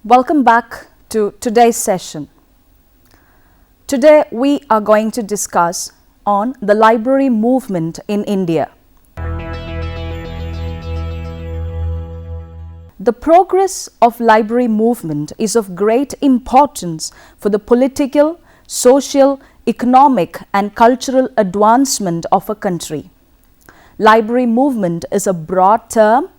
Welcome back to today's session. Today we are going to discuss on the library movement in India. The progress of library movement is of great importance for the political, social, economic and cultural advancement of a country. Library movement is a broad term.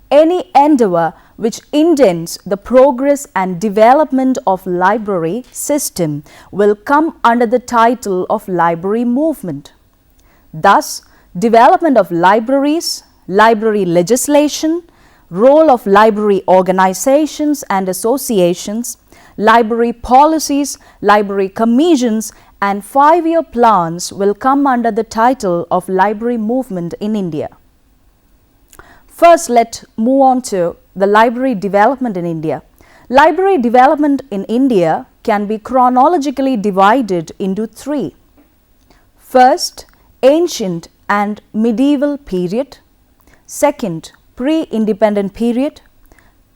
Any endeavor which indents the progress and development of library system will come under the title of library movement. Thus, development of libraries, library legislation, role of library organizations and associations, library policies, library commissions and 5-year plans will come under the title of library movement in India. First, let's move on to the library development in India. Library development in India can be chronologically divided into 3. First, ancient and medieval period. Second, pre-independent period.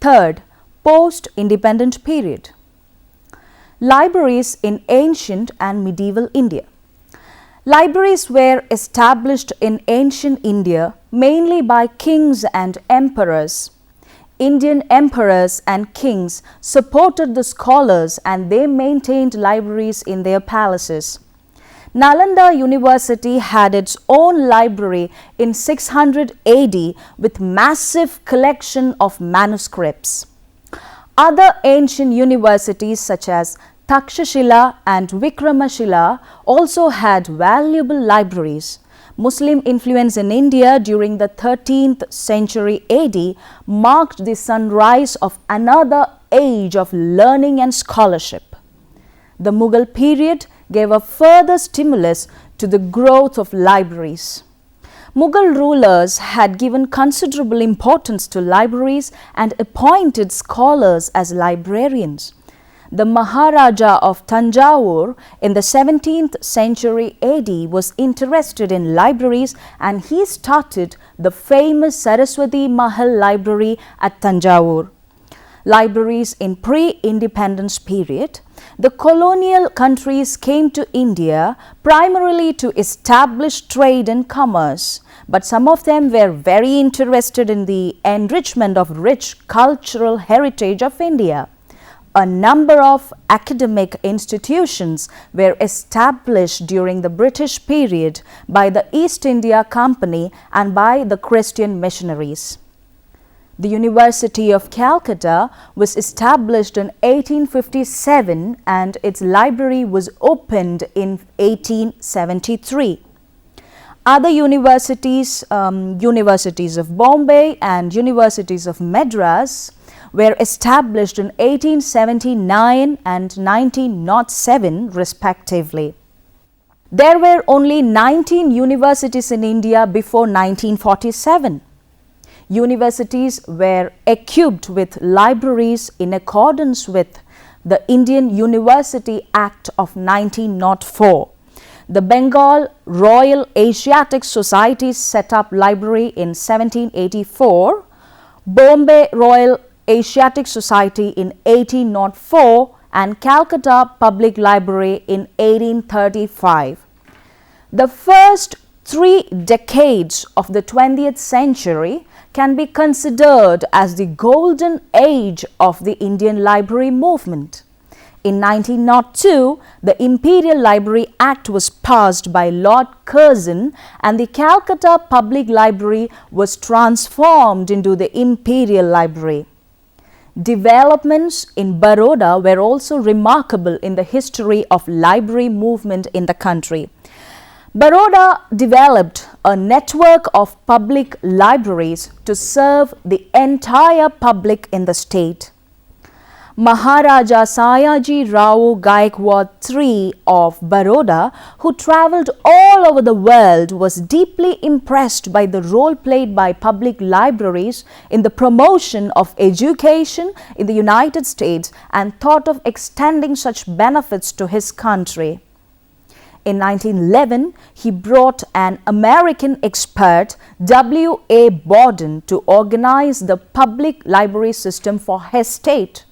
Third, post-independent period. Libraries in ancient and medieval India. Libraries were established in ancient India mainly by kings and emperors. Indian emperors and kings supported the scholars and they maintained libraries in their palaces. Nalanda University had its own library in 600 AD with massive collection of manuscripts. Other ancient universities such as Takshashila and Vikramashila also had valuable libraries. Muslim influence in India during the 13th century AD marked the sunrise of another age of learning and scholarship. The Mughal period gave a further stimulus to the growth of libraries. Mughal rulers had given considerable importance to libraries and appointed scholars as librarians. The Maharaja of Tanjore in the 17th century AD was interested in libraries and he started the famous Saraswati Mahal Library at Tanjore. Libraries in pre-independence period. The colonial countries came to India primarily to establish trade and commerce, but some of them were very interested in the enrichment of rich cultural heritage of India. A number of academic institutions were established during the British period by the East India Company and by the Christian missionaries. The University of Calcutta was established in 1857 and its library was opened in 1873. Other universities, universities of Bombay and universities of Madras were established in 1879 and 1907 respectively. There were only 19 universities in India before 1947. Universities were equipped with libraries in accordance with the Indian University Act of 1904. The Bengal Royal Asiatic Society set up library in 1784, Bombay Royal Asiatic Society in 1804 and Calcutta Public Library in 1835. The first 3 decades of the 20th century can be considered as the golden age of the Indian library movement. In 1902, the Imperial Library Act was passed by Lord Curzon and the Calcutta Public Library was transformed into the Imperial Library. Developments in Baroda were also remarkable in the history of library movement in the country. Baroda developed a network of public libraries to serve the entire public in the state. Maharaja Sayaji Rao Gaikwad III of Baroda, who travelled all over the world, was deeply impressed by the role played by public libraries in the promotion of education in the United States and thought of extending such benefits to his country. In 1911, he brought an American expert, W. A. Borden, to organize the public library system for his state.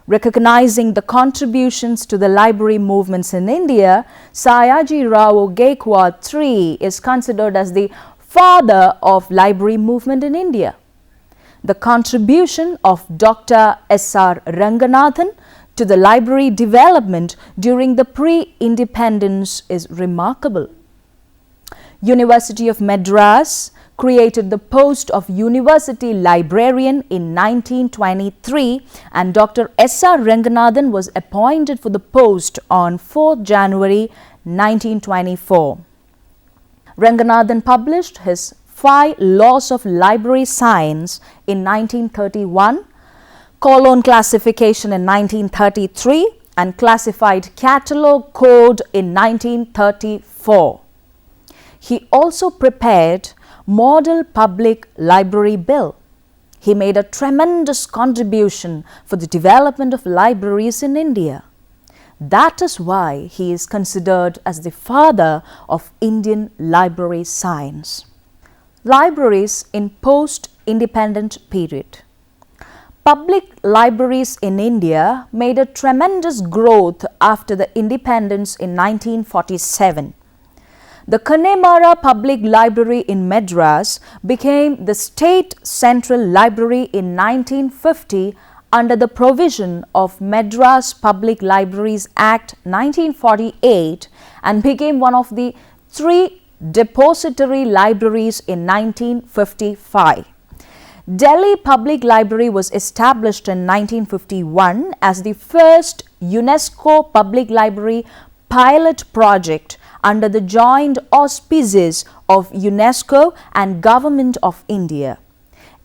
Recognizing the contributions to the library movements in India, Sayaji Rao Gaikwad III is considered as the father of library movement in India. The contribution of Dr. S.R. Ranganathan to the library development during the pre-independence is remarkable. University of Madras created the post of University Librarian in 1923 and Dr. S.R. Ranganathan was appointed for the post on 4 January 1924. Ranganathan published his 5 Laws of Library Science in 1931, Colon Classification in 1933 and Classified Catalogue Code in 1934. He also prepared Model Public Library Bill. He made a tremendous contribution for the development of libraries in India. That is why he is considered as the father of Indian library science. Libraries in post-independent period. Public libraries in India made a tremendous growth after the independence in 1947. The Connemara Public Library in Madras became the State Central Library in 1950 under the provision of Madras Public Libraries Act 1948 and became one of the 3 depository libraries in 1955. Delhi Public Library was established in 1951 as the first UNESCO Public Library pilot project under the joint auspices of UNESCO and Government of India.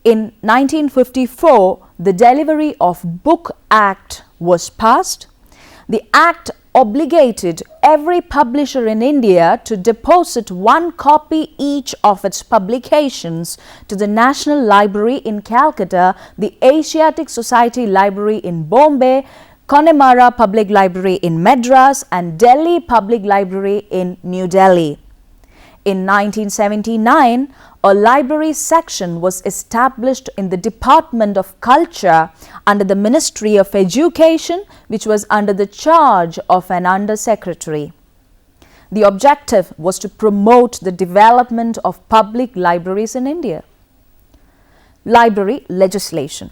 In 1954, the Delivery of Book Act was passed. The Act obligated every publisher in India to deposit 1 copy each of its publications to the National Library in Calcutta, the Asiatic Society Library in Bombay, Connemara Public Library in Madras and Delhi Public Library in New Delhi. In 1979, a library section was established in the Department of Culture under the Ministry of Education, which was under the charge of an Under-Secretary. The objective was to promote the development of public libraries in India. Library legislation.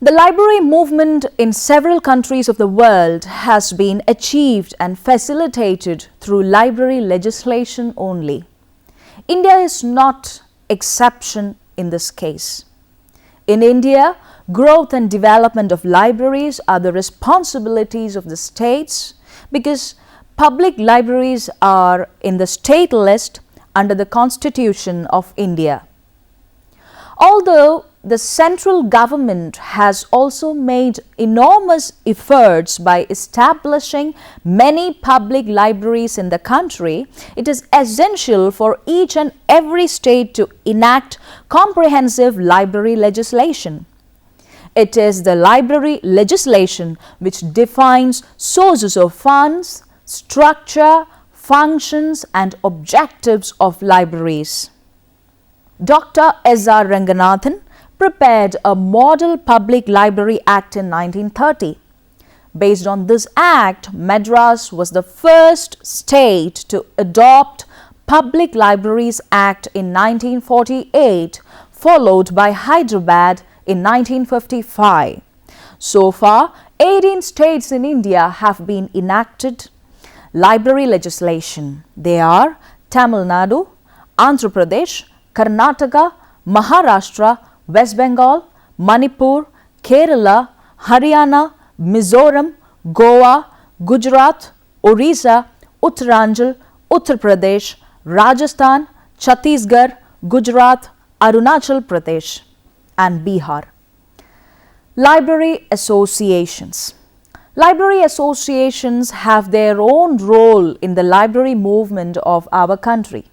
The library movement in several countries of the world has been achieved and facilitated through library legislation only. India is not exception in this case. In India, growth and development of libraries are the responsibilities of the states because public libraries are in the state list under the Constitution of India. Although the central government has also made enormous efforts by establishing many public libraries in the country, it is essential for each and every state to enact comprehensive library legislation. It is the library legislation which defines sources of funds, structure, functions and objectives of libraries. Dr. S.R. Ranganathan prepared a Model Public Library Act in 1930. Based on this act, Madras was the first state to adopt Public Libraries Act in 1948, followed by Hyderabad in 1955. So far, 18 states in India have been enacted library legislation. They are Tamil Nadu, Andhra Pradesh, Karnataka, Maharashtra, West Bengal, Manipur, Kerala, Haryana, Mizoram, Goa, Gujarat, Orissa, Uttaranchal, Uttar Pradesh, Rajasthan, Chhattisgarh, Gujarat, Arunachal Pradesh and Bihar. Library associations. Library associations have their own role in the library movement of our country.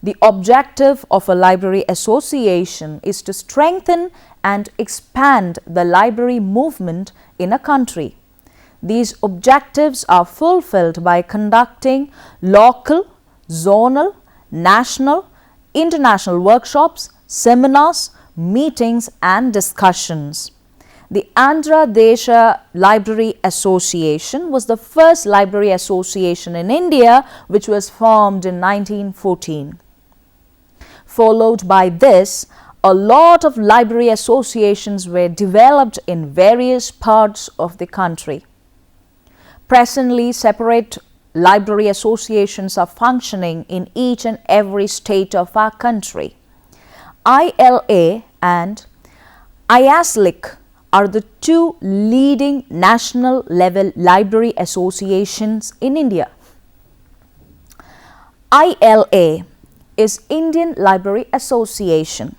The objective of a library association is to strengthen and expand the library movement in a country. These objectives are fulfilled by conducting local, zonal, national, international workshops, seminars, meetings and discussions. The Andra Desa Library Association was the first library association in India, which was formed in 1914. Followed by this, a lot of library associations were developed in various parts of the country. Presently, separate library associations are functioning in each and every state of our country. ILA and IASLIC are the two leading national level library associations in India. ILA is Indian Library Association.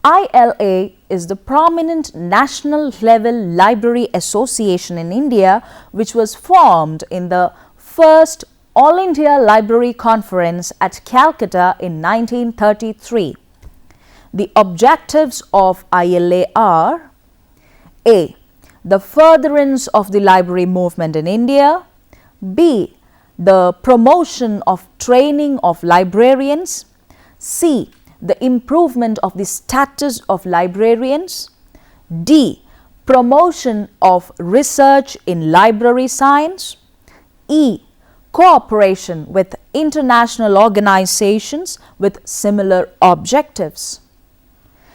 ILA is the prominent national level library association in India, which was formed in the first All India Library Conference at Calcutta in 1933. The objectives of ILA are: A. The furtherance of the library movement in India. B. The promotion of training of librarians. C. The improvement of the status of librarians. D. Promotion of research in library science. E. Cooperation with international organizations with similar objectives.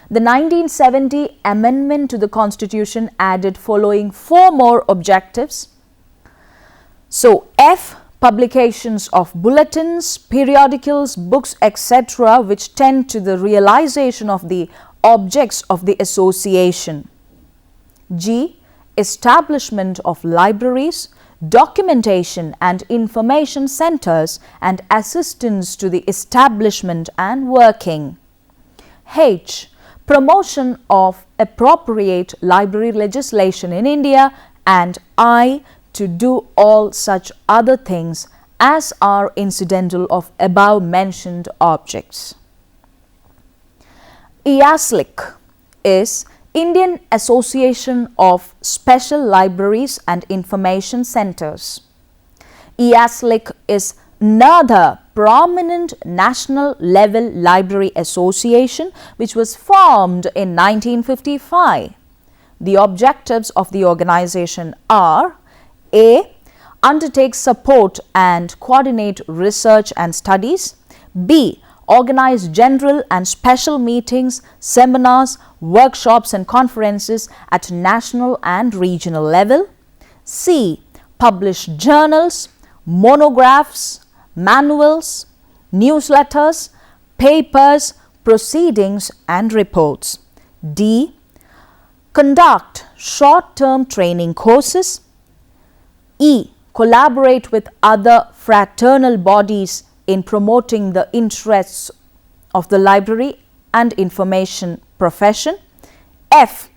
The 1970 amendment to the Constitution added following 4 more objectives. So, F. Publications of bulletins, periodicals, books, etc., which tend to the realization of the objects of the association. G. Establishment of libraries, documentation and information centers, and assistance to the establishment and working. H. Promotion of appropriate library legislation in India, and I. To do all such other things as are incidental of above mentioned objects. IASLIC is Indian Association of Special Libraries and Information Centers. IASLIC is another prominent national level library association which was formed in 1955. The objectives of the organization are: A. Undertake support and coordinate research and studies. B. Organize general and special meetings, seminars, workshops and conferences at national and regional level. C. Publish journals, monographs, manuals, newsletters, papers, proceedings and reports. D. Conduct short-term training courses. E. Collaborate with other fraternal bodies in promoting the interests of the library and information profession. F.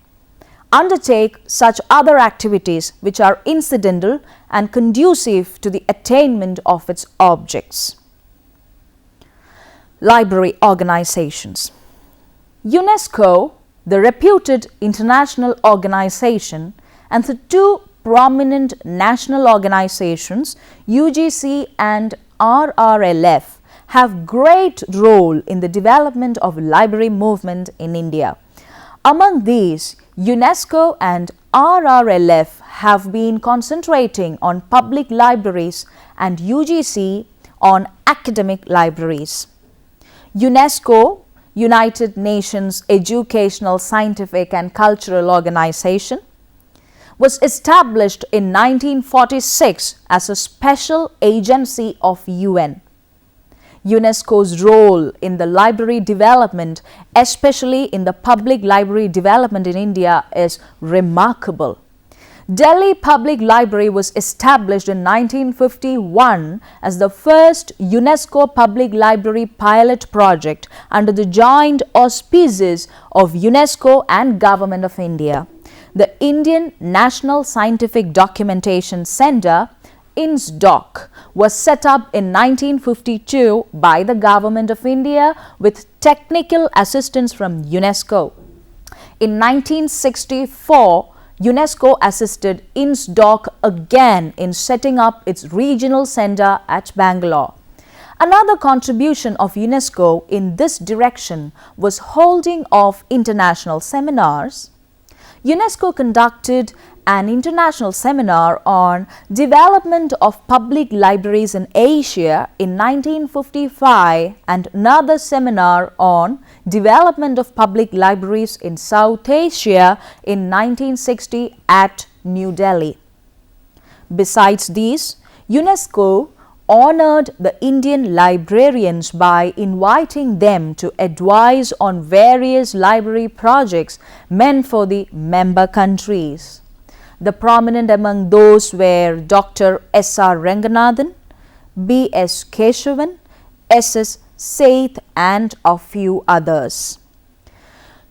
Undertake such other activities which are incidental and conducive to the attainment of its objects. Library organizations. UNESCO, the reputed international organization, and the two prominent national organizations, UGC and RRLF, have great role in the development of library movement in India. Among these, UNESCO and RRLF have been concentrating on public libraries and UGC on academic libraries. UNESCO, United Nations Educational, Scientific and Cultural Organization, was established in 1946 as a special agency of UN. UNESCO's role in the library development, especially in the public library development in India, is remarkable. Delhi Public Library was established in 1951 as the first UNESCO Public Library pilot project under the joint auspices of UNESCO and Government of India. The Indian National Scientific Documentation Centre, INSDOC, was set up in 1952 by the Government of India with technical assistance from UNESCO. In 1964, UNESCO assisted INSDOC again in setting up its regional centre at Bangalore. Another contribution of UNESCO in this direction was holding of international seminars. UNESCO conducted an international seminar on development of public libraries in Asia in 1955 and another seminar on development of public libraries in South Asia in 1960 at New Delhi. Besides these, UNESCO honored the Indian librarians by inviting them to advise on various library projects meant for the member countries. The prominent among those were Dr. S.R. Ranganathan, B.S. Keshavan, S.S. Seth and a few others.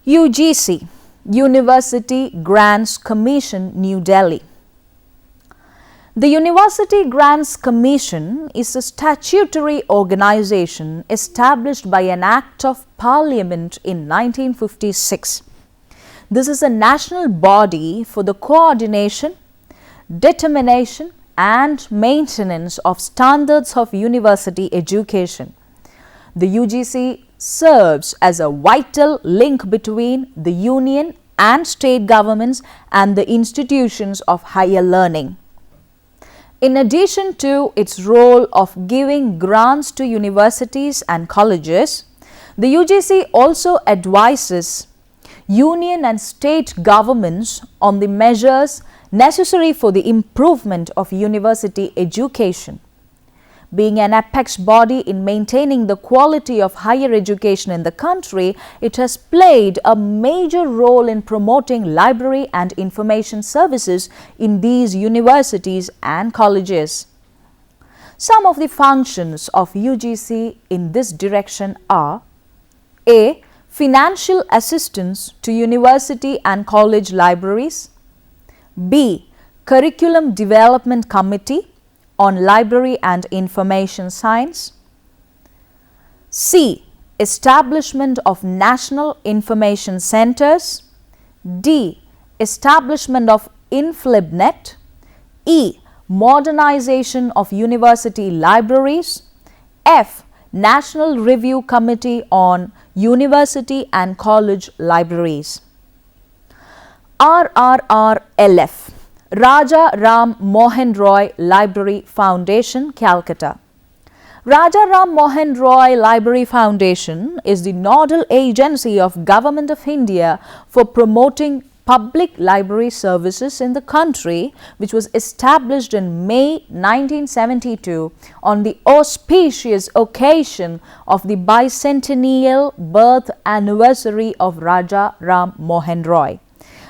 UGC, University Grants Commission, New Delhi. The University Grants Commission is a statutory organization established by an Act of Parliament in 1956. This is a national body for the coordination, determination and maintenance of standards of university education. The UGC serves as a vital link between the union and state governments and the institutions of higher learning. In addition to its role of giving grants to universities and colleges, the UGC also advises union and state governments on the measures necessary for the improvement of university education. Being an apex body in maintaining the quality of higher education in the country, it has played a major role in promoting library and information services in these universities and colleges. Some of the functions of UGC in this direction are: A. Financial assistance to university and college libraries. B. Curriculum Development Committee on Library and Information Science. C. Establishment of National Information Centers. D. Establishment of InflibNet. E. Modernization of University Libraries. F. National Review Committee on University and College Libraries. RRRLF, Raja Ram Mohan Roy Library Foundation, Calcutta. Raja Ram Mohan Roy Library Foundation is the nodal agency of Government of India for promoting public library services in the country, which was established in May 1972 on the auspicious occasion of the bicentennial birth anniversary of Raja Ram Mohan Roy.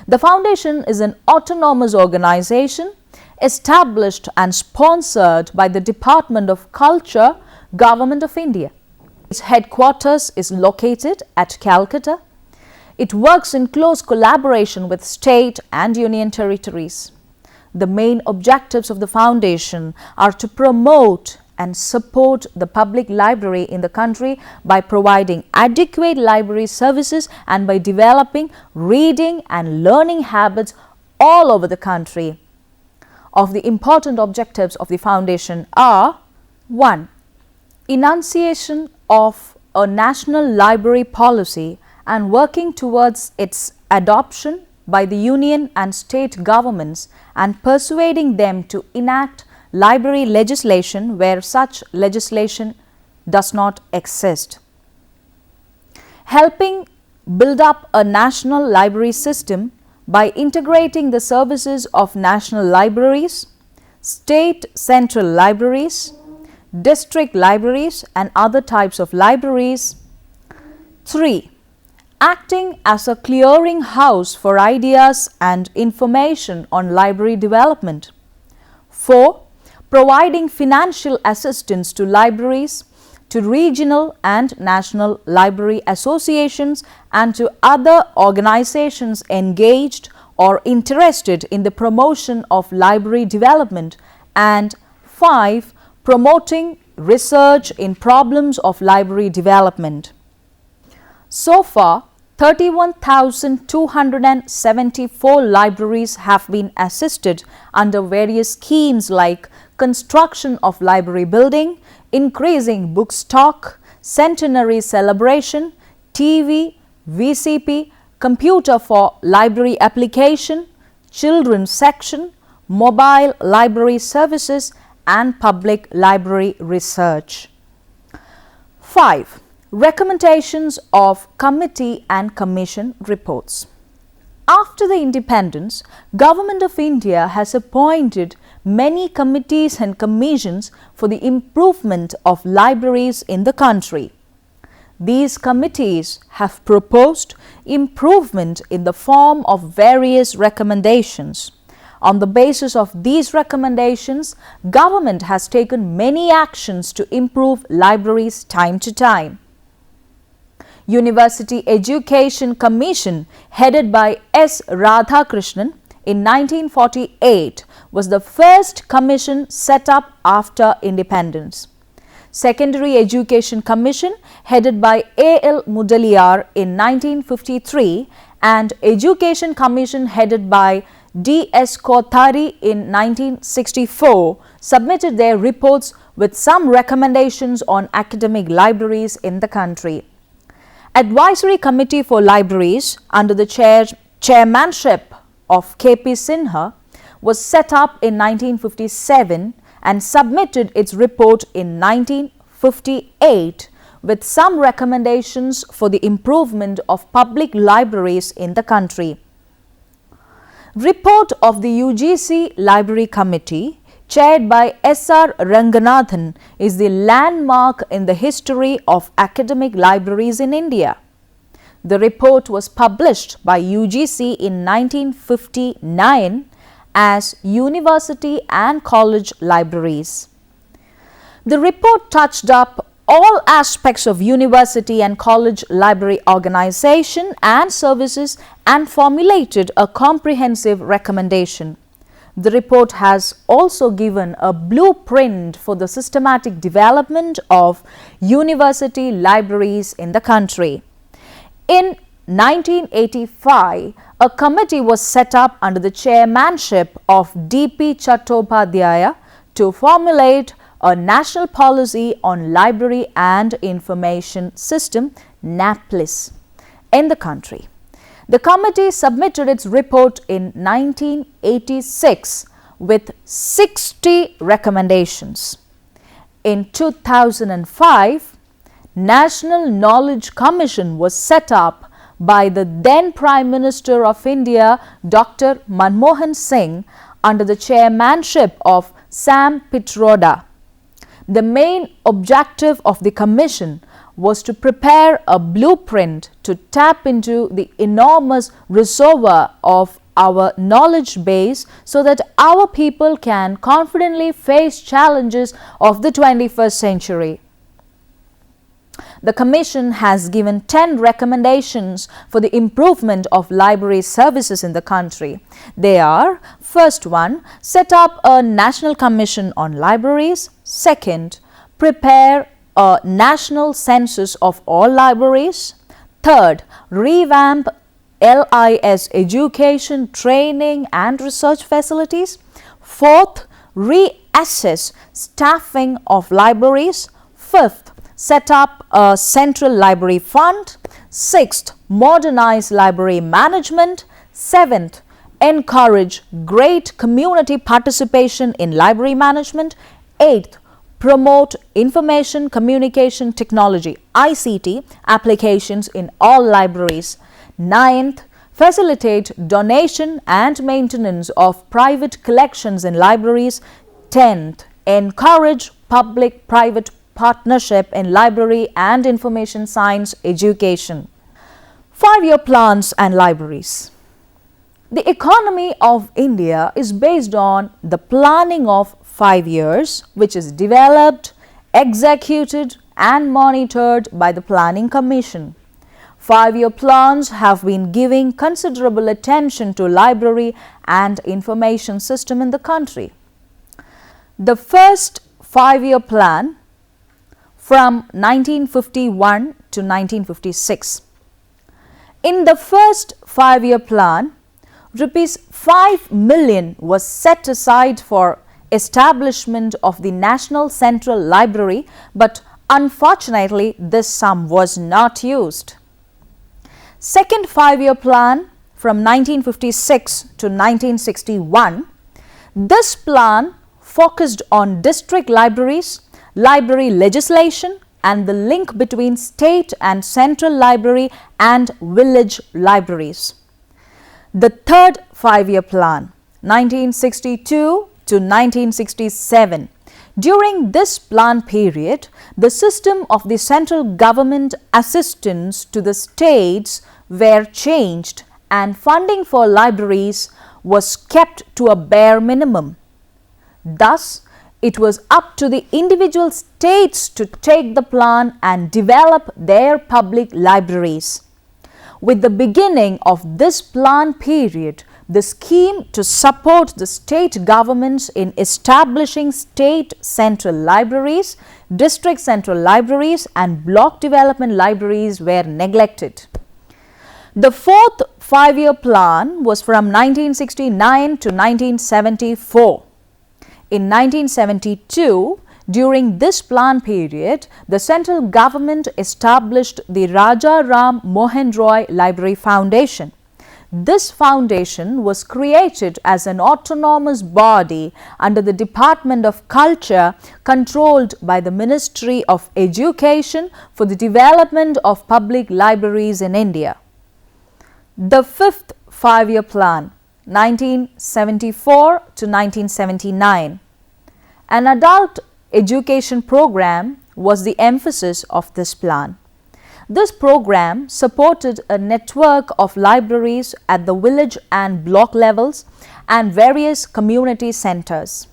The foundation is an autonomous organization established and sponsored by the Department of Culture, Government of India. Its headquarters is located at Calcutta. It works in close collaboration with state and union territories. The main objectives of the foundation are to promote and support the public library in the country by providing adequate library services and by developing reading and learning habits all over the country. Of the important objectives of the foundation are: 1. Enunciation of a national library policy and working towards its adoption by the union and state governments and persuading them to enact library legislation where such legislation does not exist. Helping build up a national library system by integrating the services of national libraries, state central libraries, district libraries and other types of libraries. 3. Acting as a clearing house for ideas and information on library development. 4. Providing financial assistance to libraries, to regional and national library associations and to other organizations engaged or interested in the promotion of library development. And 5. Promoting research in problems of library development. So far, 31,274 libraries have been assisted under various schemes like construction of library building, increasing book stock, centenary celebration, TV, VCP, computer for library application, children's section, mobile library services and public library research. 5. Recommendations of committee and commission reports. After the independence, Government of India has appointed many committees and commissions for the improvement of libraries in the country. These committees have proposed improvement in the form of various recommendations. On the basis of these recommendations, government has taken many actions to improve libraries time to time. University Education Commission, headed by S. Radhakrishnan in 1948, was the first commission set up after independence. Secondary Education Commission, headed by A. L. Mudaliar in 1953, and Education Commission, headed by D. S. Kothari in 1964, submitted their reports with some recommendations on academic libraries in the country. Advisory Committee for Libraries, under the chairmanship of K. P. Sinha, was set up in 1957 and submitted its report in 1958 with some recommendations for the improvement of public libraries in the country. Report of the UGC Library Committee, chaired by S. R. Ranganathan, is the landmark in the history of academic libraries in India. The report was published by UGC in 1959 as University and College Libraries. The report touched up all aspects of university and college library organization and services and formulated a comprehensive recommendation. The report has also given a blueprint for the systematic development of university libraries in the country. In 1985, a committee was set up under the chairmanship of D. P. Chattopadhyaya to formulate a national policy on library and information system (NAPLIS) in the country. The committee submitted its report in 1986 with 60 recommendations. In 2005, National Knowledge Commission was set up by the then Prime Minister of India, Dr. Manmohan Singh, under the chairmanship of Sam Pitroda. The main objective of the commission was to prepare a blueprint to tap into the enormous reservoir of our knowledge base so that our people can confidently face challenges of the 21st century. The Commission has given 10 recommendations for the improvement of library services in the country. They are: first one, set up a National Commission on Libraries; second, prepare a national census of all libraries; third, revamp LIS education, training and research facilities; fourth, reassess staffing of libraries; fifth, set up a central library fund; sixth, modernize library management; seventh, encourage great community participation in library management; eighth, promote information communication technology (ICT) applications in all libraries; ninth, facilitate donation and maintenance of private collections in libraries; 10th, encourage public-private partnership in library and information science education. 5-year plans and libraries. The economy of India is based on the planning of 5 years, which is developed, executed and monitored by the Planning Commission. 5-year plans have been giving considerable attention to library and information system in the country. The first 5-year plan from 1951 to 1956. In the first 5-year plan, Rs 5 million was set aside for establishment of the National Central Library, but unfortunately this sum was not used. Second five-year plan from 1956 to 1961, this plan focused on district libraries, library legislation, and the link between state and central library and village libraries. The third five-year plan, 1962 to 1967. During this plan period, the system of the central government assistance to the states were changed and funding for libraries was kept to a bare minimum. Thus, it was up to the individual states to take the plan and develop their public libraries. With the beginning of this plan period, the scheme to support the state governments in establishing state central libraries, district central libraries, and block development libraries were neglected. The fourth five-year plan was from 1969 to 1974. In 1972, during this plan period, the central government established the Raja Ram Mohan Roy Library Foundation. This foundation was created as an autonomous body under the Department of Culture controlled by the Ministry of Education for the development of public libraries in India. The fifth five-year plan, 1974 to 1979. An adult education program was the emphasis of this plan. This program supported a network of libraries at the village and block levels and various community centers.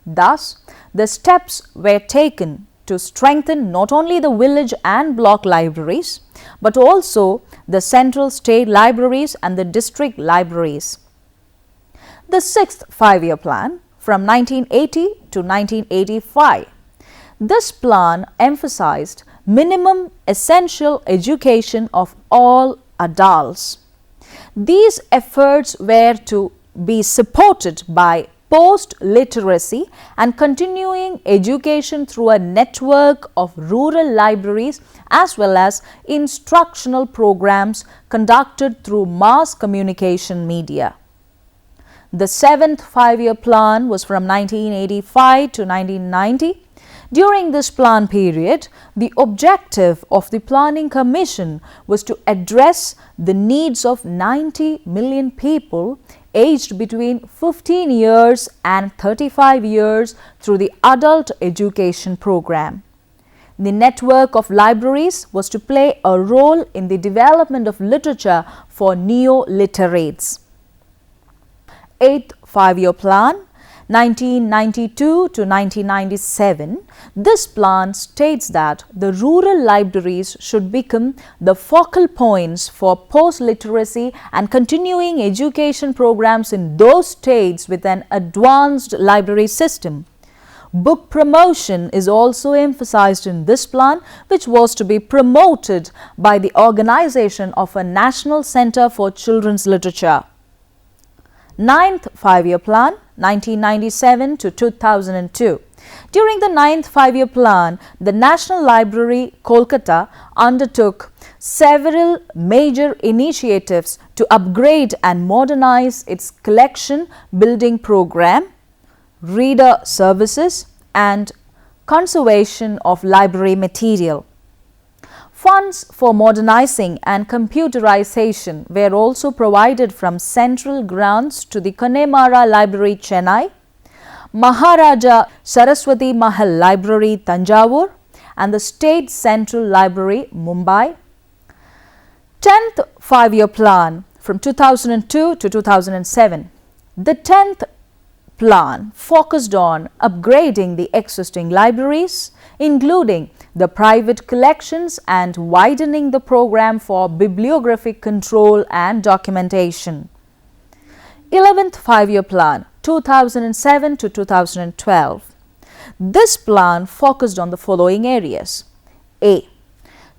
Thus, the steps were taken to strengthen not only the village and block libraries, but also the central state libraries and the district libraries. The sixth five-year plan from 1980 to 1985. This plan emphasized minimum essential education of all adults. These efforts were to be supported by post-literacy and continuing education through a network of rural libraries as well as instructional programs conducted through mass communication media. The seventh five-year plan was from 1985 to 1990. During this plan period, the objective of the Planning Commission was to address the needs of 90 million people aged between 15 years and 35 years through the adult education program. The network of libraries was to play a role in the development of literature for neo-literates. Eighth five-year plan, 1992 to 1997, this plan states that the rural libraries should become the focal points for post-literacy and continuing education programs in those states with an advanced library system. Book promotion is also emphasized in this plan, which was to be promoted by the organization of a National Center for Children's Literature. Ninth five-year plan, 1997 to 2002. During the ninth five-year plan, the National Library, Kolkata, undertook several major initiatives to upgrade and modernize its collection building program, reader services, and conservation of library material. Funds for modernizing and computerization were also provided from central grants to the Connemara Library, Chennai, Maharaja Saraswati Mahal Library, Tanjavur, and the State Central Library, Mumbai. 10th five-year plan from 2002 to 2007. The 10th plan focused on upgrading the existing libraries, including the private collections and widening the program for bibliographic control and documentation. 11th five-year plan, 2007 to 2012. This plan focused on the following areas. A.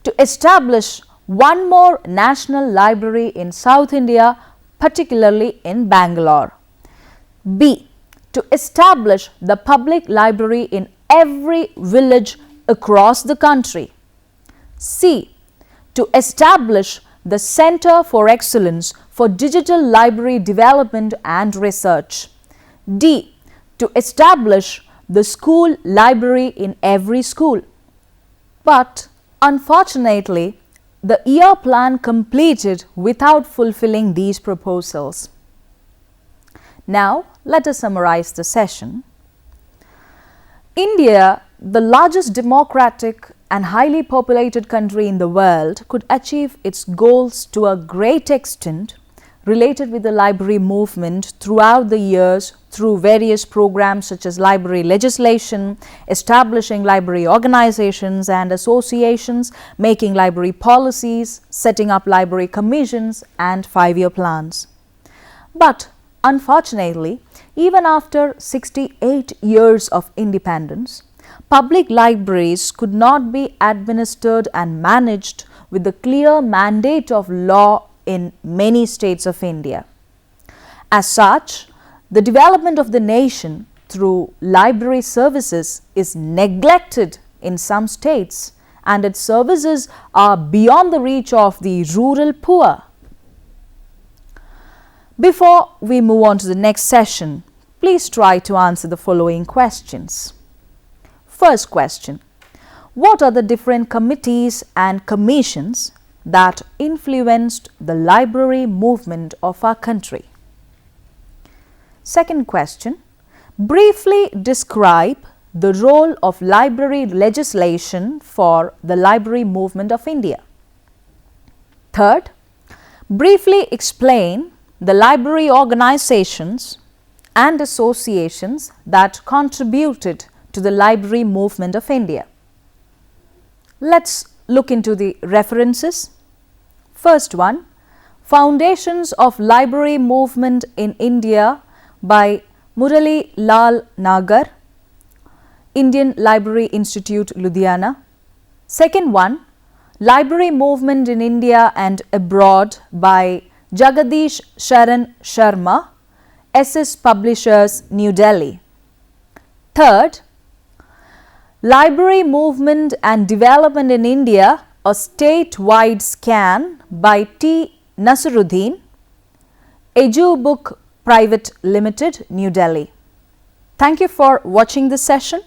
To establish one more national library in South India, particularly in Bangalore. B. To establish the public library in every village across the country. C. To establish the Center for Excellence for Digital Library Development and Research. D. To establish the school library in every school. But unfortunately, the year plan completed without fulfilling these proposals. Now, let us summarize the session. India, the largest democratic and highly populated country in the world, could achieve its goals to a great extent related with the library movement throughout the years through various programs such as library legislation, establishing library organizations and associations, making library policies, setting up library commissions and 5-year plans. But unfortunately, even after 68 years of independence, public libraries could not be administered and managed with the clear mandate of law in many states of India. As such, the development of the nation through library services is neglected in some states, and its services are beyond the reach of the rural poor. Before we move on to the next session, please try to answer the following questions. First question: what are the different committees and commissions that influenced the library movement of our country? Second question: briefly describe the role of library legislation for the library movement of India. Third, briefly explain the library organizations and associations that contributed to the library movement of India. Let's look into the references. First one, Foundations of Library Movement in India by Murali Lal Nagar, Indian Library Institute, Ludhiana. Second one, Library Movement in India and Abroad by Jagadish Sharan Sharma, SS Publishers, New Delhi. Third, Library Movement and Development in India, a Statewide Scan by T. Nasiruddin, EduBook Private Limited, New Delhi. Thank you for watching this session.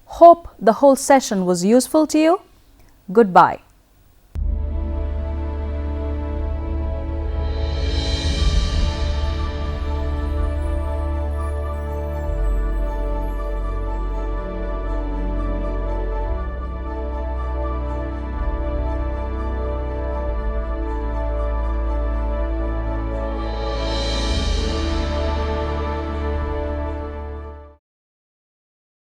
Hope the whole session was useful to you. Goodbye.